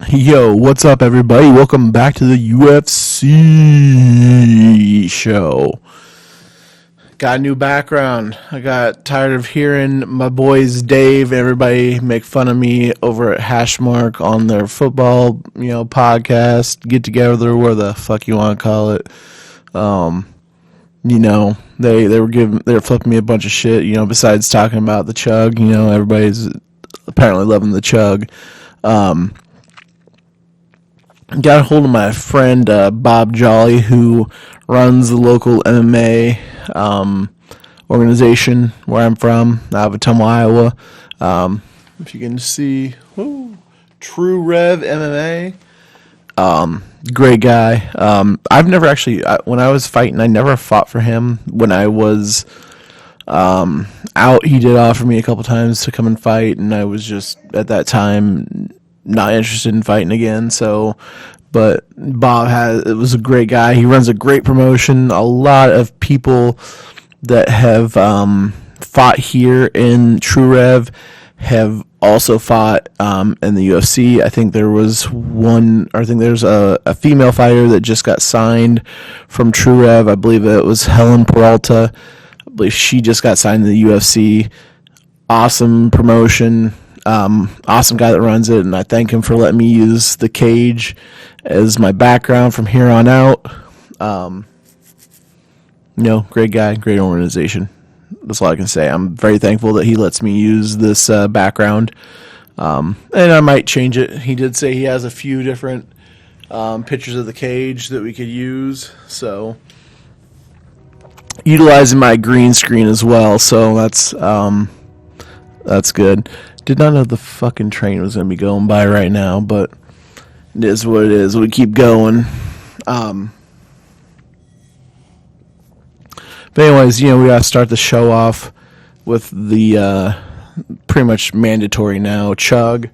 Yo, what's up, everybody? Welcome back to the UFC show. Got a new background. I got tired of hearing my boys Dave and everybody make fun of me over at Hashmark on their football, podcast, get together, where the fuck you want to call it. They were flipping me a bunch of shit, besides talking about the chug, everybody's apparently loving the chug. Got a hold of my friend Bob Jolly, who runs the local MMA organization where I'm from, out of Ottumwa, Iowa. If you can see, True Rev MMA. Great guy. I've never actually, when I was fighting, I never fought for him. When I was out, he did offer me a couple times to come and fight, and I was just, at that time, not interested in fighting again. But Bob was a great guy. He runs a great promotion. A lot of people that have fought here in True Rev have also fought in the UFC. I think there's a female fighter that just got signed from True Rev. I believe it was Helen Peralta. I believe she just got signed to the UFC. Awesome promotion. Awesome guy that runs it, and I thank him for letting me use the cage as my background from here on out. Great guy, great organization. That's all I can say. I'm very thankful that he lets me use this background, and I might change it. He did say he has a few different pictures of the cage that we could use, so utilizing my green screen as well, so that's good. Did not know the fucking train was going to be going by right now, but it is what it is. We keep going. But anyways, we got to start the show off with the pretty much mandatory now chug.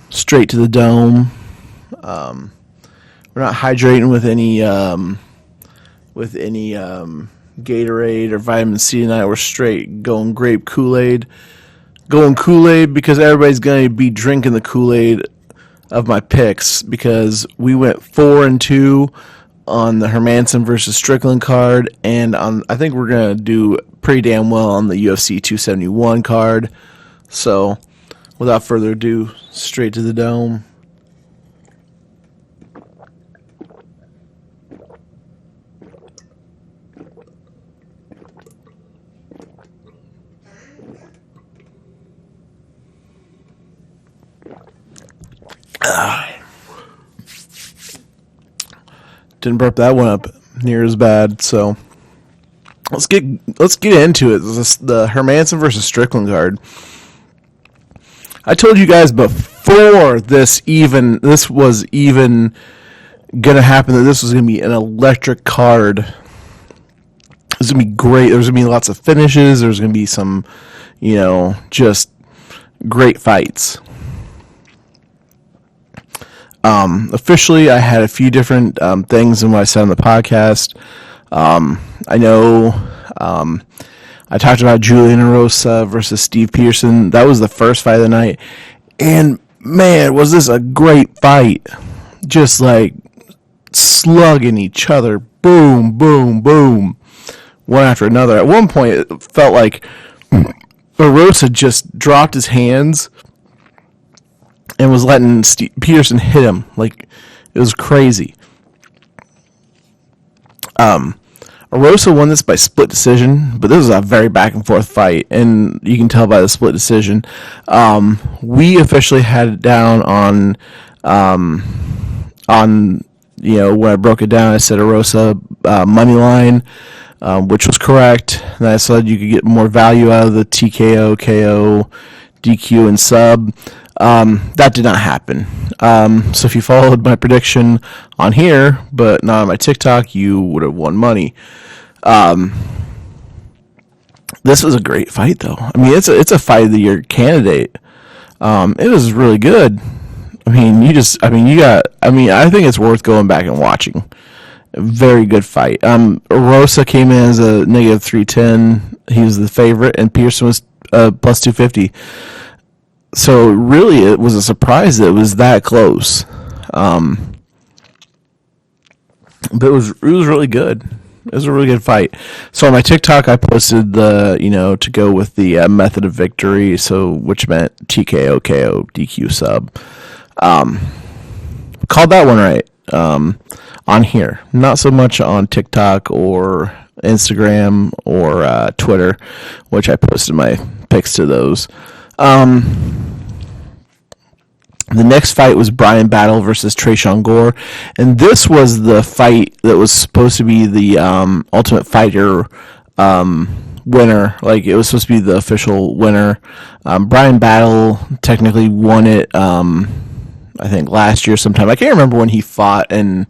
Straight to the dome. We're not hydrating with any Gatorade or vitamin C tonight. We're straight going grape Kool-Aid. Going Kool-Aid because everybody's going to be drinking the Kool-Aid of my picks, because we went 4-2 on the Hermansson versus Strickland card, and I think we're going to do pretty damn well on the UFC 271 card. So, without further ado, straight to the dome. Didn't burp that one up near as bad, so let's get into it. The Hermansson versus Strickland card. I told you guys before this was even gonna happen that this was gonna be an electric card. It was gonna be great. There was gonna be lots of finishes. There was gonna be some, just great fights. Officially, I had a few different things in what I said on the podcast. I know I talked about Juliana Rosa versus Steve Peterson. That was the first fight of the night. And, man, was this a great fight. Just, slugging each other. Boom, boom, boom. One after another. At one point, it felt like Rosa just dropped his hands and was letting Peterson hit him. It was crazy. Rosa won this by split decision, but this was a very back and forth fight, and you can tell by the split decision. We officially had it down on when I broke it down, I said a Rosa money line, which was correct. And I said you could get more value out of the TKO, KO, DQ, and sub. That did not happen. So if you followed my prediction on here, but not on my TikTok, you would have won money. This was a great fight, though. I mean, it's a fight of the year candidate. It was really good. I think it's worth going back and watching. A very good fight. Rosa came in as a -310. He was the favorite, and Peterson was plus 250. So really, it was a surprise that it was that close. But it was really good. It was a really good fight. So on my TikTok, I posted the, to go with the method of victory, so which meant TKO, KO, DQ sub. Called that one right on here. Not so much on TikTok or Instagram or Twitter, which I posted my pics to those. The next fight was Brian Battle versus Trey Gore, and this was the fight that was supposed to be the Ultimate Fighter winner. Like, it was supposed to be the official winner. Brian Battle technically won it, I think last year sometime. I can't remember when he fought for it,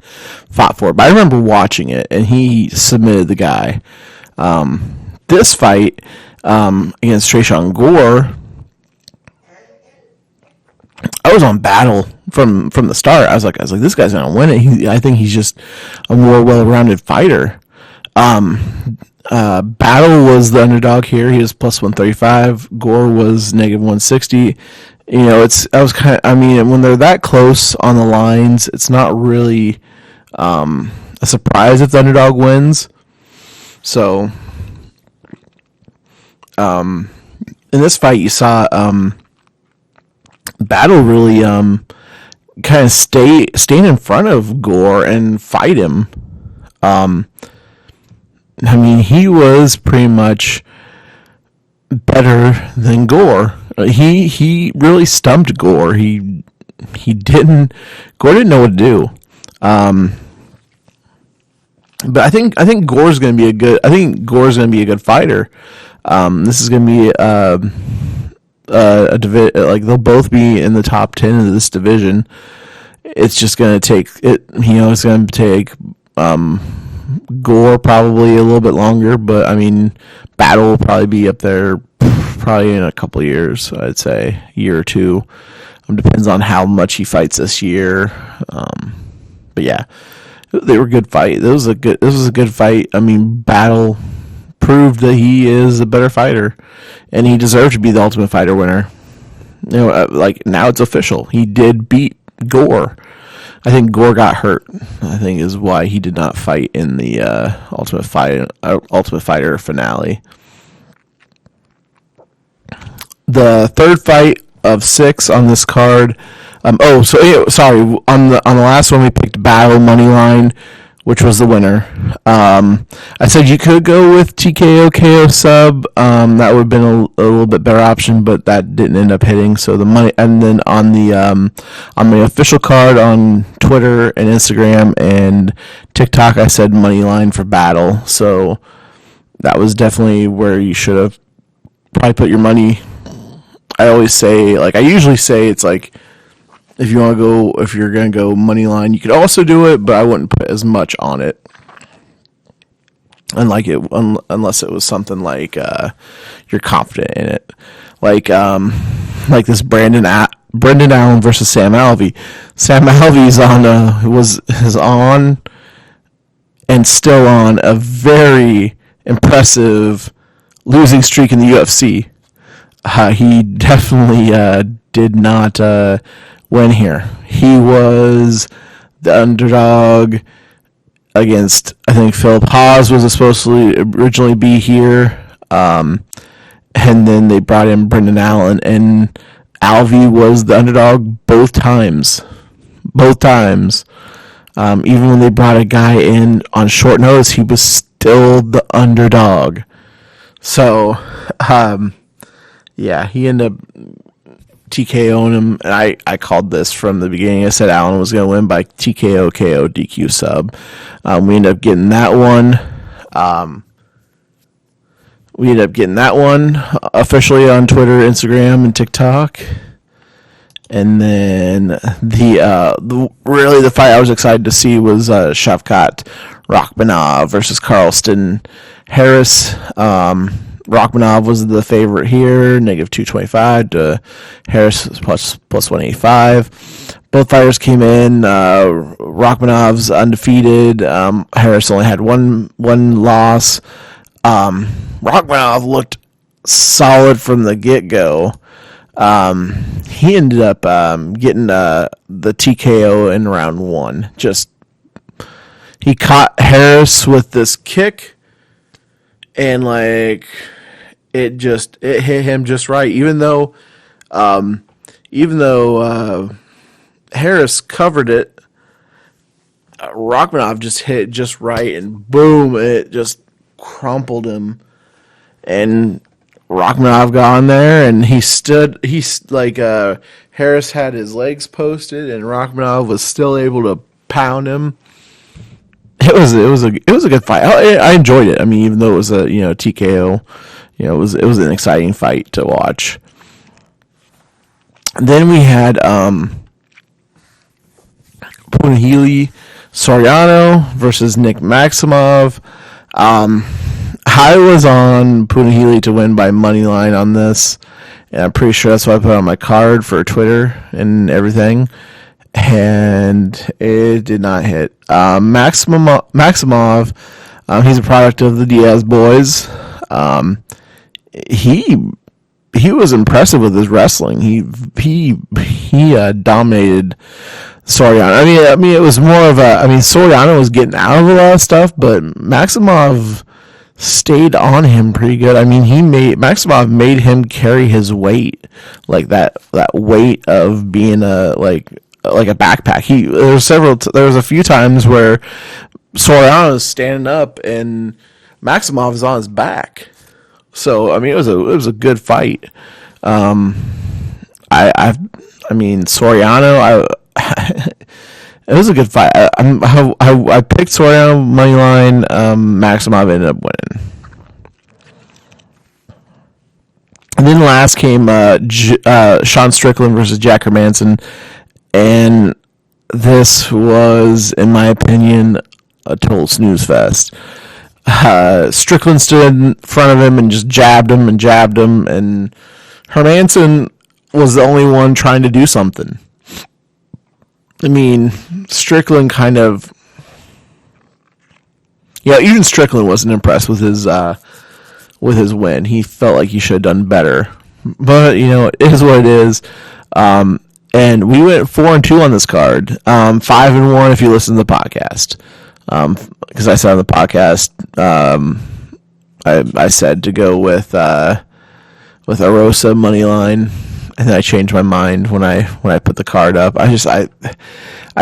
but I remember watching it, and he submitted the guy. This fight against Trey Gore, I was on Battle from the start. I was like, this guy's gonna win it. I think he's just a more well-rounded fighter. Battle was the underdog here. He was plus 135. Gore was negative 160. When they're that close on the lines, it's not really a surprise if the underdog wins. So, in this fight, you saw Battle really kind of staying in front of Gore and fight him. He was pretty much better than Gore. He really stumped Gore. Gore didn't know what to do. But I think Gore's going to be a good fighter. This is going to be they'll both be in the top 10 of this division. It's just going to take it. It's going to take Gore probably a little bit longer, but Battle will probably be up there probably in a couple of years. I'd say a year or two. Depends on how much he fights this year. But yeah, they were a good fight. This was a good fight. Battle proved that he is a better fighter, and he deserved to be the Ultimate Fighter winner. Now it's official. He did beat Gore. I think Gore got hurt. I think is why he did not fight in the Ultimate Fighter finale. The third fight of 6 on this card. On the last one we picked Battle money line, which was the winner. I said you could go with TKO KO sub. That would have been a little bit better option, but that didn't end up hitting. So the money, and then on the official card on Twitter and Instagram and TikTok, I said money line for Battle. So that was definitely where you should have probably put your money. I usually say it's like, if you're going to go money line, you could also do it, but I wouldn't put as much on it. Unless it was something like you're confident in it, like this Brendan Allen versus Sam Alvey. Sam Alvey's is on and still on a very impressive losing streak in the UFC. He definitely did not win here. He was the underdog against, I think, Philip Haas was supposed to originally be here, and then they brought in Brendan Allen, and Alvey was the underdog both times. Even when they brought a guy in on short notice, he was still the underdog. So, he ended up TKO'ing him, and I called this from the beginning. I said Allen was going to win by TKO, KO, DQ sub. We ended up getting that one. Officially on Twitter, Instagram, and TikTok. And then the fight I was excited to see was Shavkat Rakhmonov versus Carlston Harris. Rakhmonov was the favorite here, negative 225 to Harris plus 185. Both fighters came in. Rakhmonov's undefeated. Harris only had one loss. Rakhmonov looked solid from the get-go. He ended up getting the TKO in round 1. Just he caught Harris with this kick, and like it hit him just right. Even though Harris covered it, Rachmanov just hit just right, and boom, it just crumpled him. And Rachmanov got on there, and Harris had his legs posted, and Rachmanov was still able to pound him. It was a good fight. I enjoyed it. I mean, even though it was a TKO, it was an exciting fight to watch. And then we had Healy Soriano versus Nick Maximov. I was on Healy to win by money line on this, and I'm pretty sure that's what I put on my card for Twitter and everything, and it did not hit. Maximov, he's a product of the Diaz boys. He was impressive with his wrestling. He dominated Soriano. I mean, it was more of Soriano was getting out of a lot of stuff, but Maximov stayed on him pretty good. I mean, Maximov made him carry his weight, like that weight of being a backpack. There was a few times where Soriano was standing up and Maximov is on his back. So I mean, it was a good fight. Soriano, it was a good fight. I picked Soriano money line. Maximov ended up winning. And then last came Sean Strickland versus Jack Hermanson, and this was, in my opinion, a total snooze fest. Strickland stood in front of him and just jabbed him, and Hermanson was the only one trying to do something. I mean, Strickland kind of... Yeah, even Strickland wasn't impressed with his win. He felt like he should have done better. But, it is what it is. And we went 4-2 on this card. 5-1 if you listen to the podcast. Because I said on the podcast, I said to go with a Rosa money line, and then I changed my mind when I put the card up. I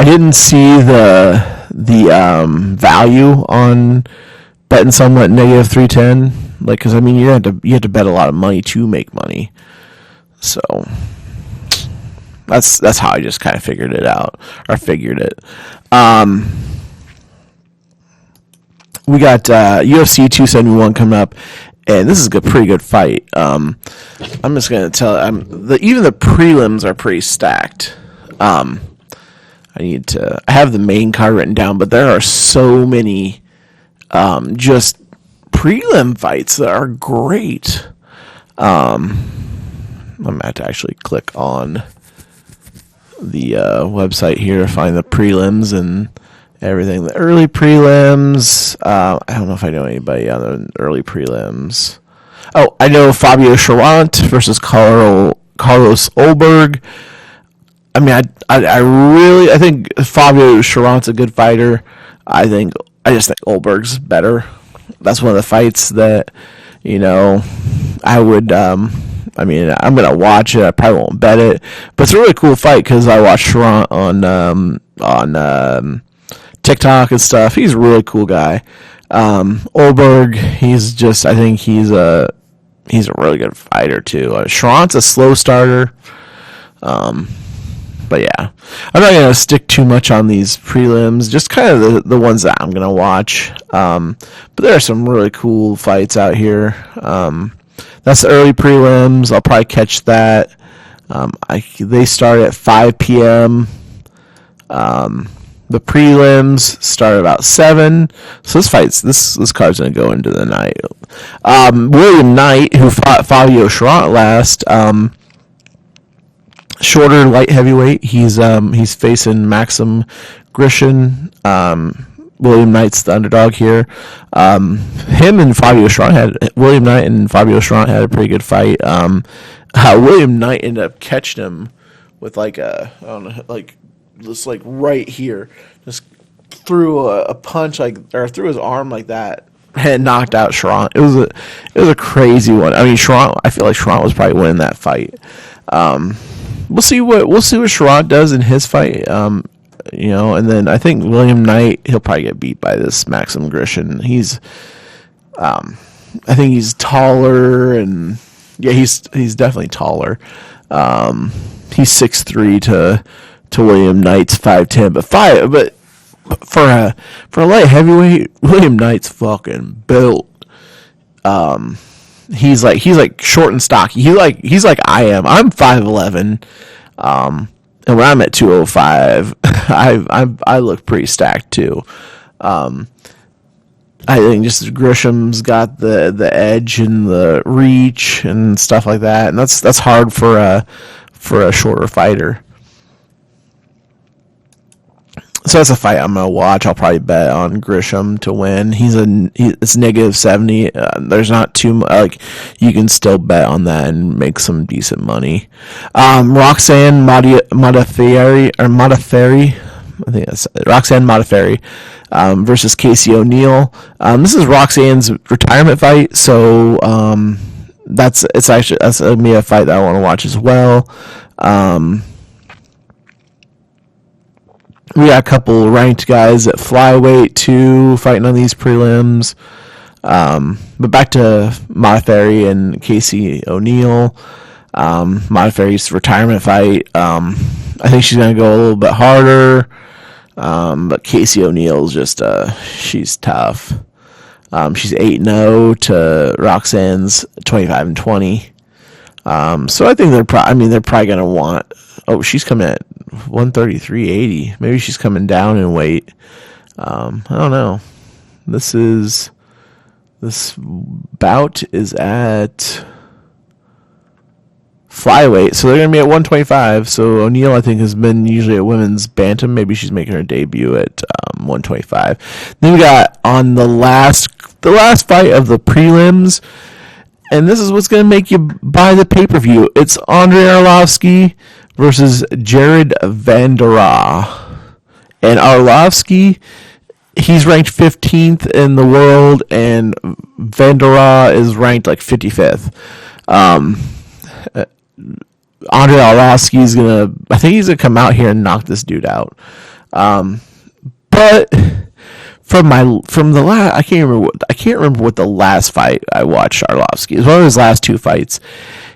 didn't see the value on betting someone at negative 310, because you have to bet a lot of money to make money. So that's how I just kind of figured it. We got UFC 271 coming up, and this is a pretty good fight. I'm just going to tell even the prelims are pretty stacked. I have the main card written down, but there are so many just prelim fights that are great. I'm going to have to actually click on the website here to find the prelims and everything. The early prelims, I don't know if I know anybody on the early prelims. Oh, I know Fabio Charant versus Carlos Olberg. I mean, I think Fabio Charant's a good fighter. I just think Olberg's better. That's one of the fights that, I would, I'm going to watch it. I probably won't bet it, but it's a really cool fight because I watched Charant on TikTok and stuff. He's a really cool guy. Olberg, I think he's a really good fighter too. Charant's a slow starter. But yeah, I'm not going to stick too much on these prelims, just kind of the ones that I'm going to watch. But there are some really cool fights out here. That's the early prelims. I'll probably catch that. They start at 5 p.m. The prelims start about 7. So this card's going to go into the night. William Knight, who fought Fabio Charant last, shorter light heavyweight. He's facing Maxim Grishin. William Knight's the underdog here. William Knight and Fabio Charant had a pretty good fight. William Knight ended up catching him with like I don't know, like just like right here, just threw a punch or threw his arm like that and knocked out Shawn. It was a crazy one. I mean, I feel like Shawn was probably winning that fight. We'll see what Shawn does in his fight. And then I think William Knight, he'll probably get beat by this Maxim Grishin. I think he's taller, and yeah, he's definitely taller. He's 6'3" to William Knight's 5'10", but for a light heavyweight, William Knight's fucking built. He's like short and stocky. He's like I am. I'm 5'11", and when I'm at 205, I look pretty stacked too. I think just Grisham's got the edge and the reach and stuff like that, and that's hard for a shorter fighter. So that's a fight I'm gonna watch. I'll probably bet on Grisham to win. It's -70. There's not too much. Like, you can still bet on that and make some decent money. Roxanne Modafferi, I think that's Roxanne Modafferi, versus Casey O'Neill. This is Roxanne's retirement fight, so that's gonna be a fight that I want to watch as well. We got a couple ranked guys at flyweight too, fighting on these prelims. But back to Modafferi and Casey O'Neill. Modafferi's retirement fight. I think she's gonna go a little bit harder. But Casey O'Neill's just she's tough. She's 8-0 to Roxanne's 25-20. So I think they're probably gonna want. Oh, she's coming at 133.80. Maybe she's coming down in weight. I don't know. This bout is at flyweight, so they're going to be at 125. So O'Neal, I think, has been usually at women's bantam. Maybe she's making her debut at 125. Then we got on the last fight of the prelims, and this is what's going to make you buy the pay-per-view. It's Andre Arlowski versus Jared Vanderaa. And Arlowski, he's ranked 15th in the world, and Vanderaa is ranked like 55th. Andre Arlowski is I think he's gonna come out here and knock this dude out. But from the last, I can't remember what the last fight I watched Arlowski. It was one of his last two fights.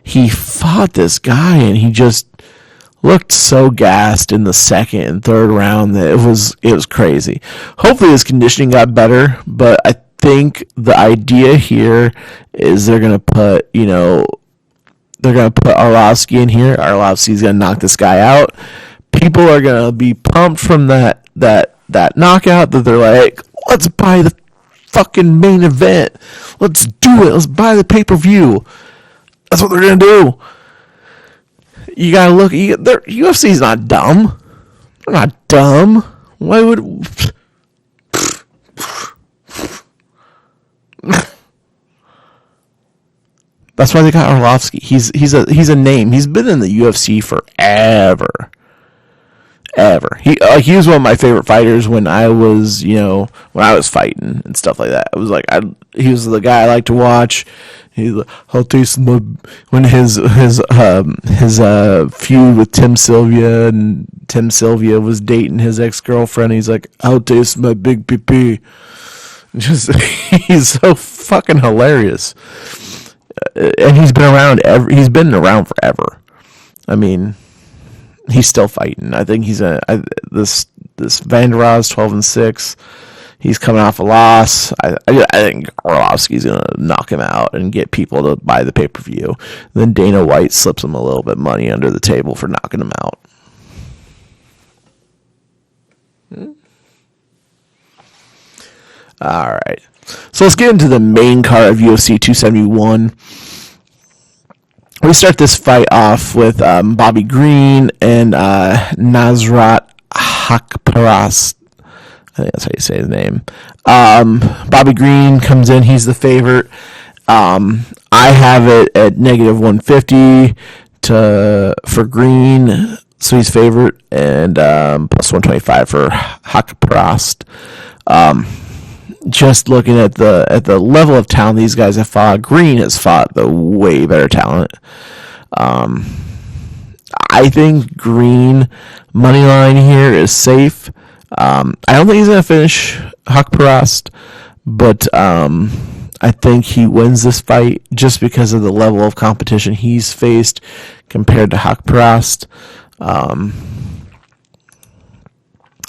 He fought this guy, and he just looked so gassed in the second and third round that it was crazy. Hopefully his conditioning got better, but I think the idea here is they're gonna put Arlowski in here. Arlowski's gonna knock this guy out. People are gonna be pumped from that knockout that they're like, let's buy the fucking main event. Let's do it. Let's buy the pay-per-view. That's what they're gonna do. You gotta look. UFC's not dumb. They're not dumb. Why would? That's why they got Arlowski. He's a name. He's been in the UFC forever. He was one of my favorite fighters when I was fighting and stuff like that. It was like he was the guy I liked to watch. I'll taste when his feud with Tim Sylvia, and Tim Sylvia was dating his ex-girlfriend. He's like, I'll taste my big pee. Just he's so fucking hilarious. And he's been around forever. I mean, he's still fighting. I think this Vanderaa's 12-6. He's coming off a loss. I think Arlowski's gonna knock him out and get people to buy the pay-per-view. Then Dana White slips him a little bit of money under the table for knocking him out. All right. So let's get into the main card of UFC 271. We start this fight off with Bobby Green and Nasrat Haqparast. I think that's how you say his name. Bobby Green comes in. He's the favorite. I have it at negative 150 for Green, so he's favorite, and plus 125 for Haqparast. Just looking at the level of talent these guys have fought, Green has fought the way better talent. I think Green money line here is safe. I don't think he's going to finish Haqparast, but I think he wins this fight just because of the level of competition he's faced compared to Haqparast. I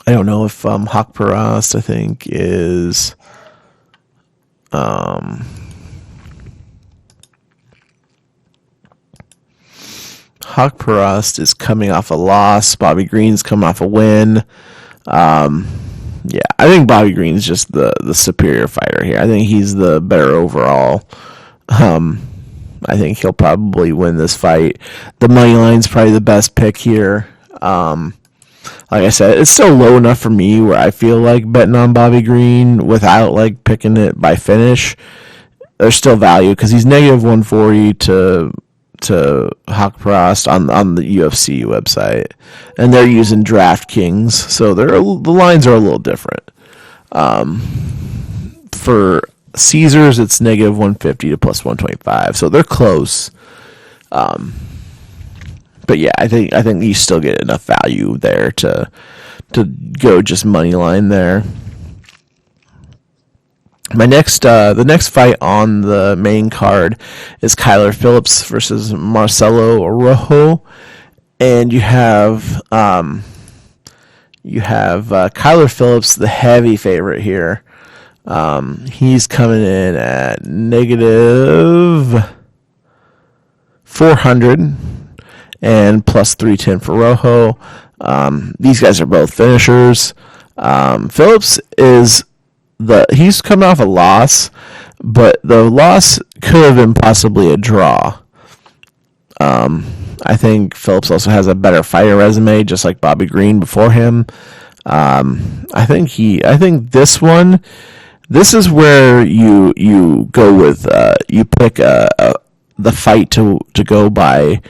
don't know if Haqparast, I think, is Haqparast is coming off a loss. Bobby Green's coming off a win. Yeah, I think Bobby Green's just the superior fighter here. I think he's the better overall. I think he'll probably win this fight. The money line's probably the best pick here. Like I said, it's still low enough for me where I feel like betting on Bobby Green without like picking it by finish. There's still value because he's negative 140 to Haqparast on the UFCEE website, and they're using DraftKings, so the lines are a little different. For Caesars, it's negative 150 to plus 125, so they're close. But yeah, I think you still get enough value there to go just money line there. The next fight on the main card is Kyler Phillips versus Marcelo Rojo, and you have Kyler Phillips, the heavy favorite here. He's coming in at negative 400 and plus 310 for Rojo. These guys are both finishers. Phillips he's coming off a loss, but the loss could have been possibly a draw. I think Phillips also has a better fighter resume, just like Bobby Green before him. I think this is where you go with you pick the fight to go by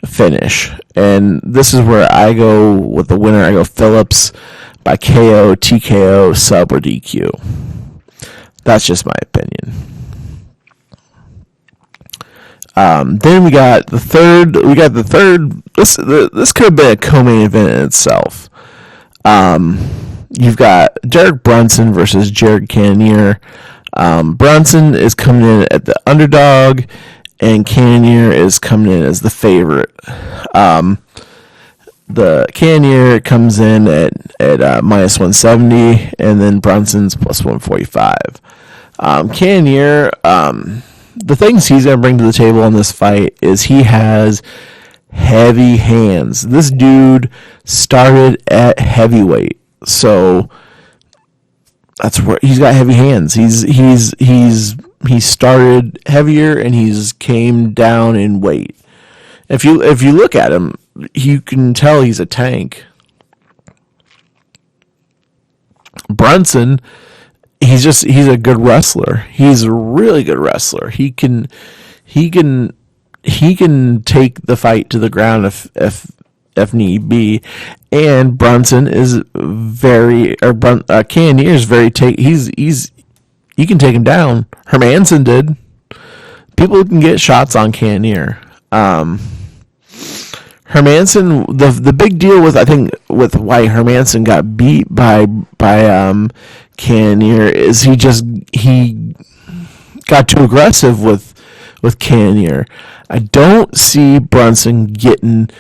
finish, and this is where I go with the winner. I go Phillips by KO, TKO, sub, or DQ. That's just my opinion. Then we got the third. This could have been a co-main event in itself. You've got Derek Brunson versus Jared Kanier. Brunson is coming in at the underdog, and Kanier is coming in as the favorite. The Kanier comes in at minus 170, and then Brunson's plus 145. Kanier, the things he's going to bring to the table in this fight is he has heavy hands. This dude started at heavyweight, so that's where he's got heavy hands. He started heavier and he's came down in weight. If you look at him, you can tell he's a tank. Brunson, he's a good wrestler. He's a really good wrestler. He can take the fight to the ground if need be. And Brunson is Kanier is very he can take him down. Hermanson did. People can get shots on Kanier. Hermanson, the big deal with why Hermanson got beat by Kanier is he got too aggressive with Kanier. I don't see Brunson getting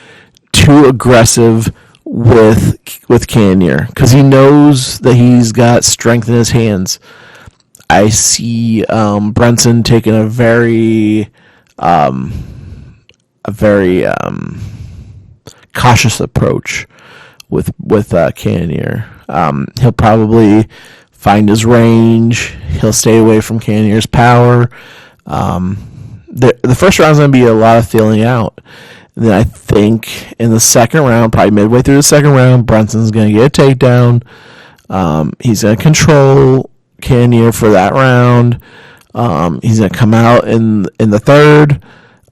too aggressive with Kanier because he knows that he's got strength in his hands. I see Brunson taking a very cautious approach with Kanier. He'll probably find his range. He'll stay away from Kanier's power. The first round is going to be a lot of feeling out. And then I think in the second round, probably midway through the second round, Brunson's going to get a takedown. He's going to control Kanier for that round. He's going to come out in the third.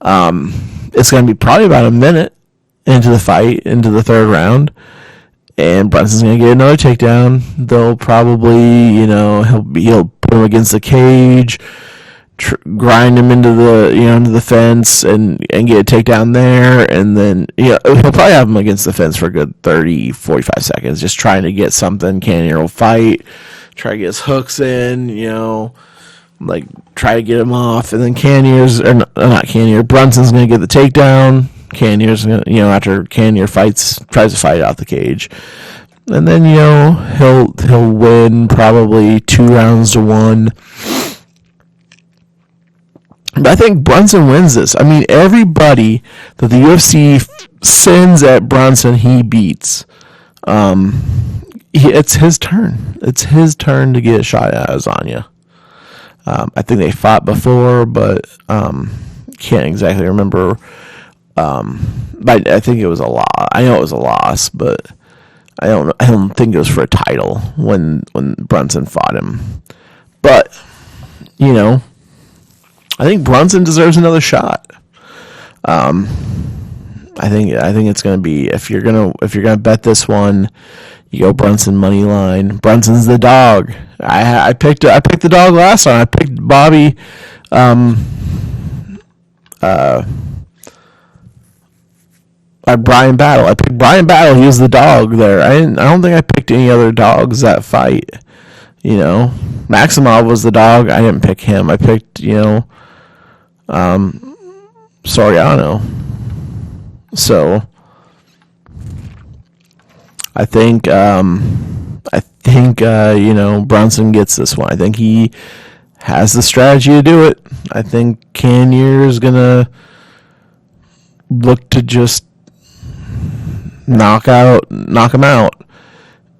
It's going to be probably about a minute into the fight, into the third round, and Brunson's going to get another takedown. They'll probably, he'll put him against the cage, grind him into the fence, and get a takedown there, and then he'll probably have him against the fence for a good 30, 45 seconds, just trying to get something. Kanier will fight, try to get his hooks in, try to get him off, and then Brunson's going to get the takedown. Kanier's going to, after Kanier tries to fight out the cage. And then, he'll win probably 2-1. But I think Brunson wins this. I mean, everybody that the UFC sends at Brunson, he beats. It's his turn. It's his turn to get a shot at Asanya. I think they fought before, but can't exactly remember. But I think it was a loss. I know it was a loss, but I don't think it was for a title when Brunson fought him. But I think Brunson deserves another shot. I think it's going to be, if you're gonna bet this one, you go Brunson money line. Brunson's the dog. I picked the dog last time. I picked Bobby. Brian Battle. I picked Brian Battle. He was the dog there. I don't think I picked any other dogs that fight. Maximov was the dog. I didn't pick him. I picked Soriano. So I think Brunson gets this one. I think he has the strategy to do it. I think Kanier is gonna look to just knock him out,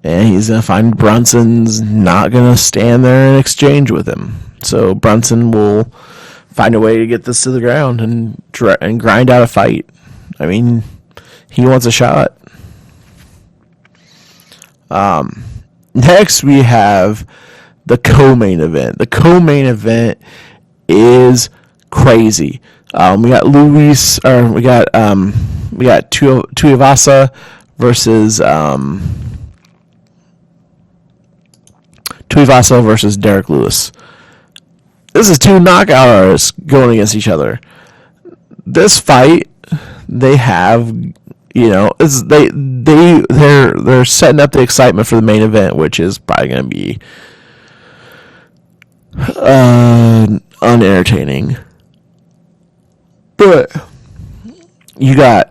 and he's gonna find Brunson's not gonna stand there and exchange with him. So Brunson will find a way to get this to the ground and grind out a fight. I mean, he wants a shot. Next, we have the co-main event. The co-main event is crazy. We got Tuivasa versus Derek Lewis. This is two knockout artists going against each other. This fight, they have, they're setting up the excitement for the main event, which is probably going to be unentertaining. But you got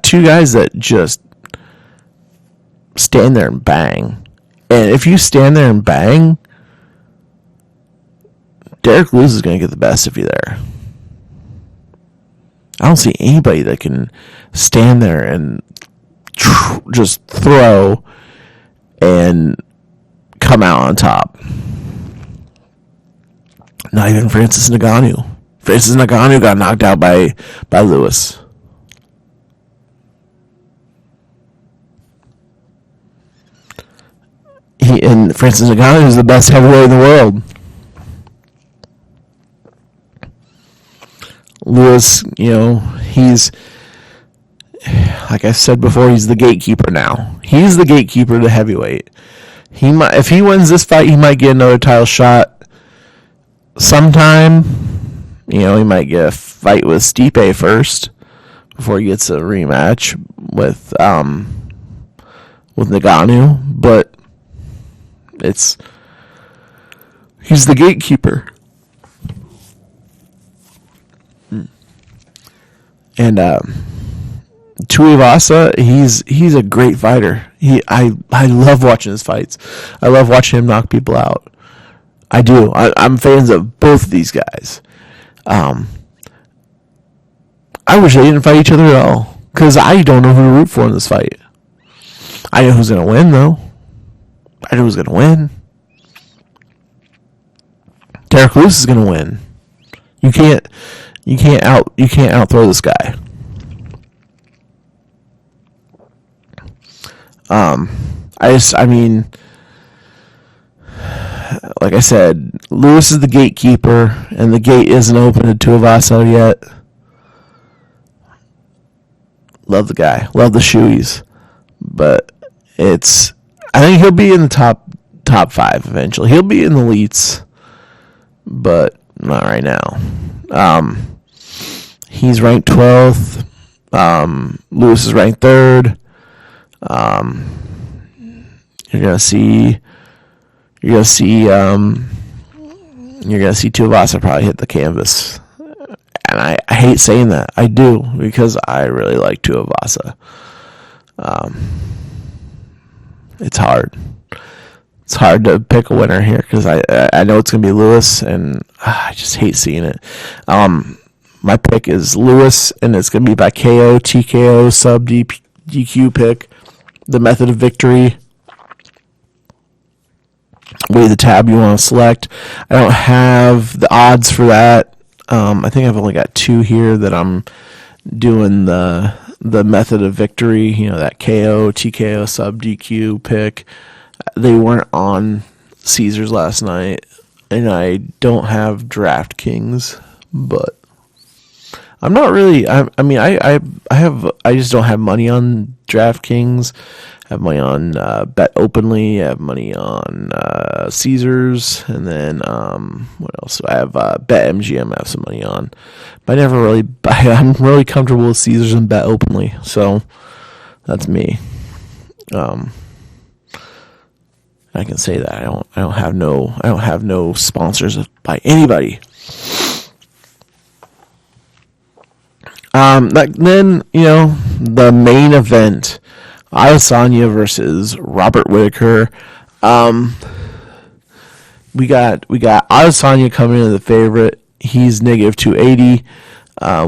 two guys that just stand there and bang. And if you stand there and bang, Derek Lewis is going to get the best of you there. I don't see anybody that can stand there and just throw and come out on top. Not even Francis Ngannou. Francis Ngannou got knocked out by Lewis. Francis Ngannou is the best heavyweight in the world. Lewis, he's, like I said before, he's the gatekeeper now. He's the gatekeeper to heavyweight. If he wins this fight, he might get another title shot sometime. He might get a fight with Stipe first before he gets a rematch with Ngannou. But he's the gatekeeper. And Tuivasa, he's a great fighter. I love watching his fights. I love watching him knock people out. I do. I'm fans of both of these guys. I wish they didn't fight each other at all, because I don't know who to root for in this fight. I know who's going to win, though. I know who's going to win. Derek Lewis is going to win. You can't outthrow this guy. Like I said, Lewis is the gatekeeper, and the gate isn't open to Tuivasa yet. Love the guy. Love the shoeies. But I think he'll be in the top 5 eventually. He'll be in the elites, but not right now. He's ranked 12th. Lewis is ranked 3rd. You're gonna see Tuivasa probably hit the canvas. And I hate saying that. I do, because I really like Tuivasa. It's hard. It's hard to pick a winner here because I know it's going to be Lewis, and I just hate seeing it. My pick is Lewis, and it's going to be by KO, TKO, sub DQ pick. The method of victory. Way the tab you want to select. I don't have the odds for that. I think I've only got 2 here that I'm doing the method of victory, that KO, TKO, sub DQ pick. They weren't on Caesars last night, and I don't have DraftKings, but I'm not really. I just don't have money on DraftKings. I have money on Bet Openly. I have money on Caesars, and then what else? I have Bet MGM. I have some money on, but I never really. I'm really comfortable with Caesars and Bet Openly, so that's me. I can say that I don't have no sponsors by anybody. Then the main event, Asanya versus Robert Whittaker. We got Asanya coming in the favorite. He's negative 280.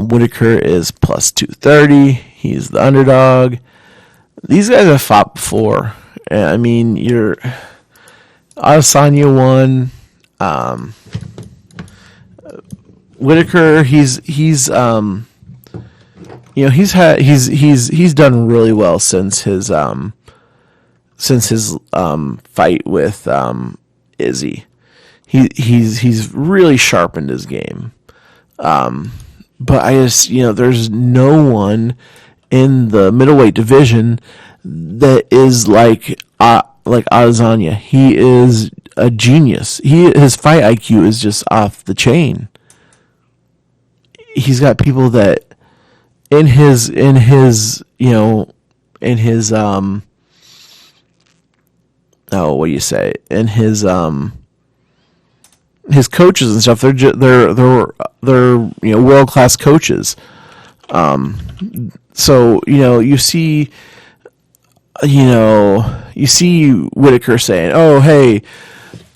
Whittaker is plus 230. He's the underdog. These guys have fought before. I mean, Asanya won. Whittaker, he's done really well since his fight with Izzy. He's really sharpened his game. But I just, there's no one in the middleweight division that is like Asanya. He is a genius. His fight IQ is just off the chain. He's got people that in his his coaches and stuff, they're world class coaches. So you see Whittaker saying, "Oh, hey,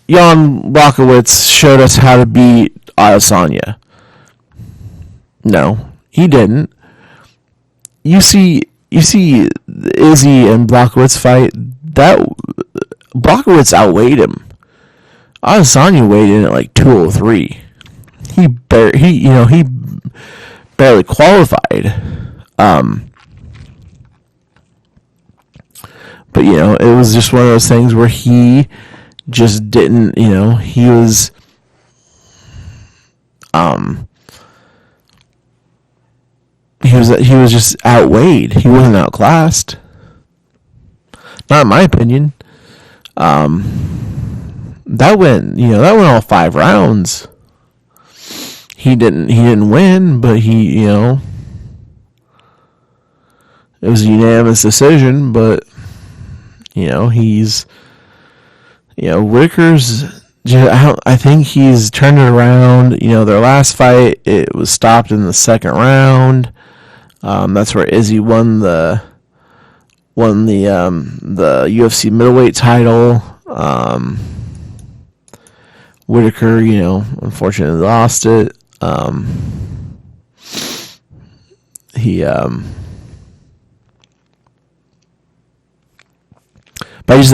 Jan Blachowicz showed us how to beat Adesanya." No, he didn't. You see Izzy and Blachowicz fight. That Blachowicz outweighed him. Adesanya weighed in at like 203. He barely qualified. But it was just one of those things where he just didn't. He was. He was just outweighed. He wasn't outclassed. Not in my opinion. That went all 5 rounds. He didn't win, but it was a unanimous decision, but Whittaker's I think he's turned it around. Their last fight, it was stopped in the 2nd round. That's where Izzy won the UFC middleweight title. Whittaker, unfortunately lost it. But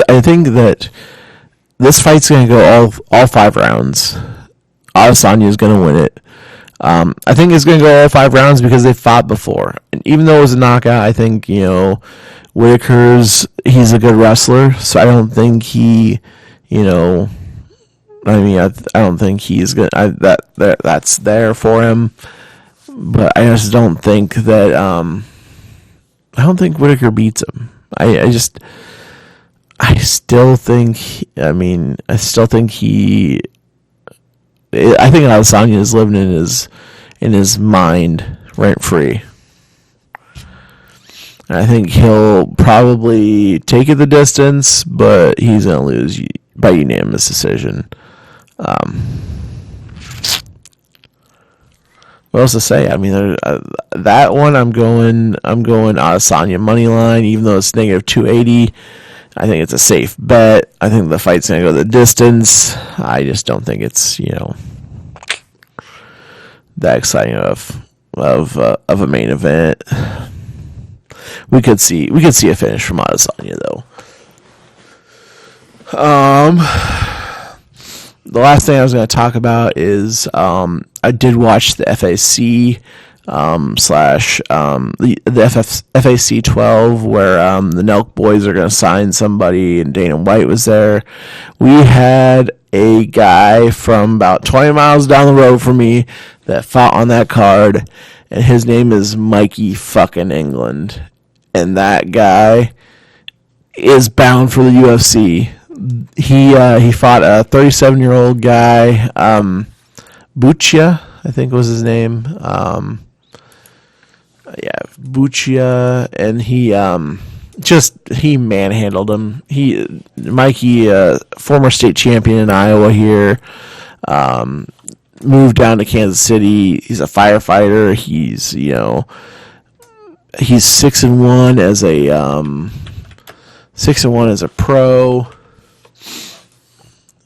I think that this fight's going to go all 5 rounds. Adesanya is going to win it. I think it's going to go all 5 rounds because they fought before. And even though it was a knockout, I think, Whittaker's, he's a good wrestler. So I don't think he, I mean, I don't think he's gonna. That's there for him, but I just don't think that. I don't think Whittaker beats him. I still think. I still think he. I think Asanya is living in his mind rent free. And I think he'll probably take it the distance, but he's gonna lose by unanimous decision. What else to say? I mean, that one I'm going Asanya money line, even though it's negative 280. I think it's a safe bet. I think the fight's gonna go the distance. I just don't think it's that exciting of a main event. We could see a finish from Asanya though. The last thing I was going to talk about is I did watch the FAC the FAC 12 where the Nelk boys are going to sign somebody, and Dana White was there. We had a guy from about 20 miles down the road from me that fought on that card, and his name is Mikey fucking England, and that guy is bound for the UFC. He fought a 37-year-old guy, Buccia, I think was his name. Buccia, and he manhandled him. Mikey, former state champion in Iowa here, moved down to Kansas City. He's a firefighter. He's 6-1 as a pro.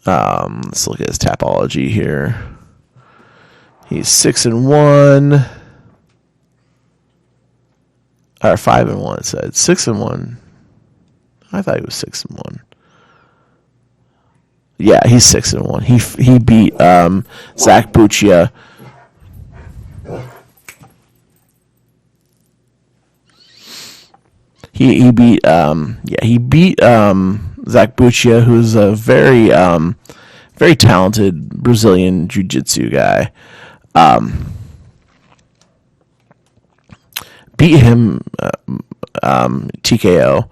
Let's look at his Tapology here. He's 6-1. Or 5-1, it said. 6-1. I thought he was 6-1. Yeah, he's 6-1. He beat Zach Buccia. He beat Zach Buccia, who's a very talented Brazilian jiu-jitsu guy. Beat him TKO.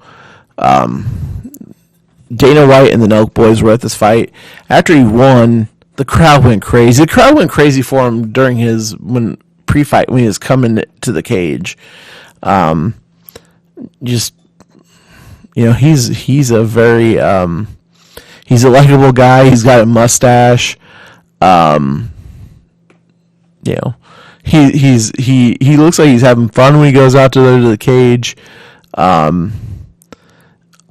Dana White and the Nelk boys were at this fight. After he won, the crowd went crazy. The crowd went crazy for him during when he was coming to the cage. He's a very he's a likable guy. He's got a mustache. He looks like he's having fun when he goes out to the cage.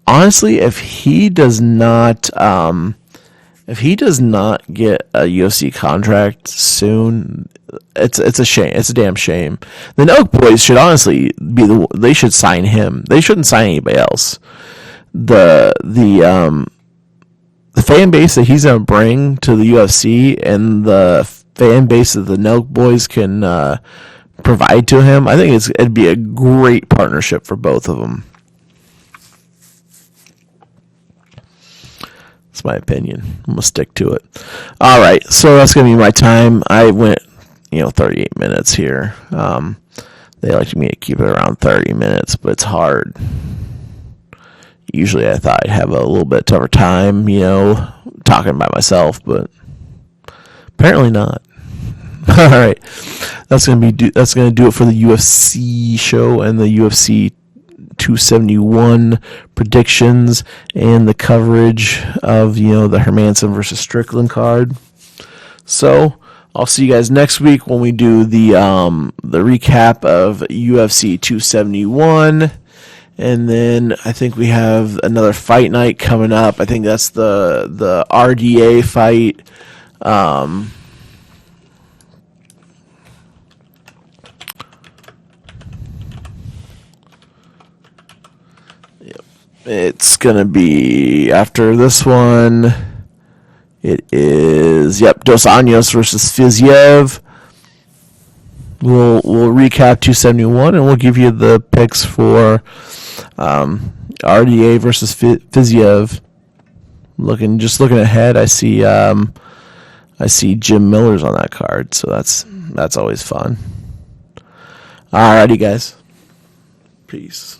Honestly, if he does not get a UFC contract soon, it's a shame. It's a damn shame. The Nelk boys should honestly they should sign him. They shouldn't sign anybody else. The fan base that he's gonna bring to the UFC and the fan base that the Nelk boys can provide to him, I think it'd be a great partnership for both of them. That's my opinion. I'm gonna stick to it. All right, so that's gonna be my time. I went 38 minutes here. They like me to keep it around 30 minutes, but it's hard. Usually I thought I'd have a little bit tougher time, talking by myself, but apparently not. All right, that's gonna do it for the UFC show and the UFC 271 predictions and the coverage of the Hermansson versus Strickland card. So I'll see you guys next week when we do the recap of UFC 271. And then I think we have another fight night coming up. I think that's the RDA fight. It's going to be after this one. It is, Dos Anjos versus Fiziev. We'll recap 271 and we'll give you the picks for RDA versus Fiziev. Looking ahead, I see I see Jim Miller's on that card, so that's always fun. Alrighty, guys. Peace.